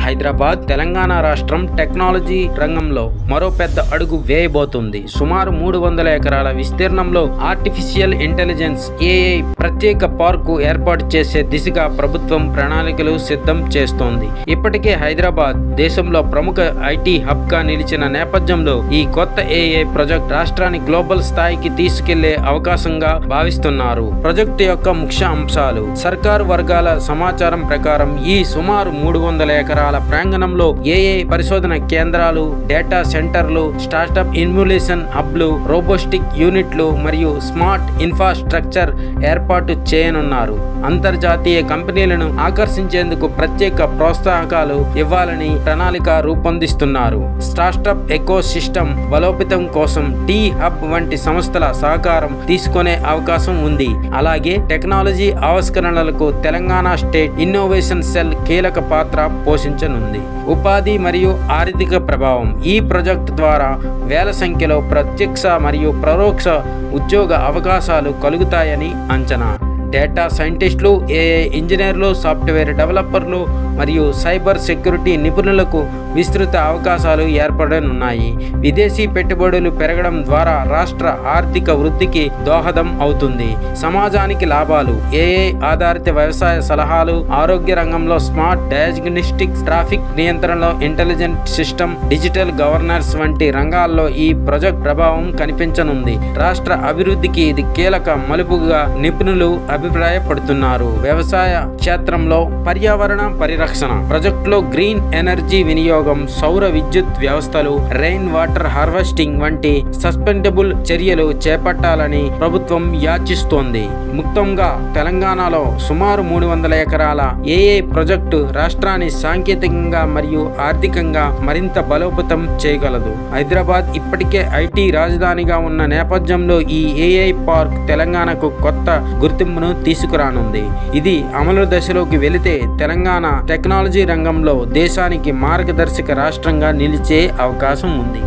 హైదరాబాద్ తెలంగాణ రాష్ట్రం టెక్నాలజీ రంగంలో మరో పెద్ద అడుగు వేయబోతుంది. సుమారు 300 ఎకరాల విస్తీర్ణంలో ఆర్టిఫిషియల్ ఇంటెలిజెన్స్ ఏఐ ప్రత్యేక పార్కు ఏర్పాటు చేసే దిశగా ప్రభుత్వం ప్రణాళికలు సిద్ధం చేస్తోంది. ఇప్పటికే హైదరాబాద్ దేశంలో ప్రముఖ ఐటీ హబ్ గా నిలిచిన నేపథ్యంలో ఈ కొత్త ఏఐ ప్రాజెక్ట్ రాష్ట్రాన్ని గ్లోబల్ స్థాయికి తీసుకెళ్లే అవకాశంగా భావిస్తున్నారు. ప్రాజెక్టు యొక్క ముఖ్య అంశాలు: సర్కారు వర్గాల సమాచారం ప్రకారం ఈ సుమారు 300 ఎకరాల ప్రాంగణంలో ఏఐ పరిశోధన కేంద్రాలు, డేటా సెంటర్లు, స్టార్టప్ ఇన్క్యుబేషన్ హబ్లు, రోబోటిక్ యూనిట్లు మరియు స్మార్ట్ ఇన్ఫ్రాస్ట్రక్చర్ ఏర్పాటు చేయనున్నారు. అంతర్జాతీయ కంపెనీలను ఆకర్షించేందుకు ప్రత్యేక ప్రోత్సాహకాలు ఇవ్వాలని ప్రణాళిక రూపొందిస్తున్నారు. స్టార్టప్ ఎకో సిస్టమ్ బలోపేతం కోసం టీ హబ్ వంటి సంస్థల సహకారం తీసుకునే అవకాశం ఉంది. అలాగే టెక్నాలజీ ఆవిష్కరణలకు తెలంగాణ స్టేట్ ఇన్నోవేషన్ సెల్ కీలక పాత్ర పోషించనుంది. ఉపాధి మరియు ఆర్థిక ప్రభావం: ఈ ప్రాజెక్టు ద్వారా వేల సంఖ్యలో ప్రత్యక్ష మరియు పరోక్ష ఉద్యోగ అవకాశాలు కలుగుతాయని అంచనా. డేటా సైంటిస్టులు, ఏఐ ఇంజనీర్లు, సాఫ్ట్వేర్ డెవలపర్లు మరియు సైబర్ సెక్యూరిటీ నిపుణులకు విస్తృత అవకాశాలు ఏర్పడనున్నాయి. విదేశీ పెట్టుబడులు పెరగడం ద్వారా రాష్ట్ర ఆర్థిక వృద్ధికి దోహదం అవుతుంది. సమాజానికి లాభాలు: ఏఐ ఆధారిత వ్యవసాయ సలహాలు, ఆరోగ్య రంగంలో స్మార్ట్ డయాగ్నోస్టిక్స్, ట్రాఫిక్ నియంత్రణలో ఇంటెలిజెంట్ సిస్టమ్, డిజిటల్ గవర్నెన్స్ వంటి రంగాల్లో ఈ ప్రాజెక్ట్ ప్రభావం కనిపించనుంది. రాష్ట్ర అభివృద్ధికి ఇది కీలక మలుపుగా నిపుణులు అభిప్రాయపడుతున్నారు. వ్యవసాయ క్షేత్రంలో పర్యావరణ పరిరక్షణ: ప్రాజెక్టులో గ్రీన్ ఎనర్జీ వినియోగం, సౌర విద్యుత్ వ్యవస్థలు, రెయిన్ వాటర్ హార్వెస్టింగ్ వంటి సస్టైనబుల్ చర్యలు చేపట్టాలని ప్రభుత్వం యాచిస్తోంది. మొత్తంగా తెలంగాణలో సుమారు 300 ఎకరాల ఏఐ ప్రాజెక్టు రాష్ట్రాన్ని సాంకేతికంగా మరియు ఆర్థికంగా మరింత బలోపేతం చేయగలదు. హైదరాబాద్ ఇప్పటికే ఐటీ రాజధానిగా ఉన్న నేపథ్యంలో ఈ ఏఐ పార్క్ తెలంగాణకు కొత్త గుర్తింపును తీసుకురానుంది. ఇది అమలు దశలోకి వెళితే తెలంగాణ టెక్నాలజీ రంగంలో దేశానికి మార్గదర్శక రాష్ట్రంగా నిలిచే అవకాశం ఉంది.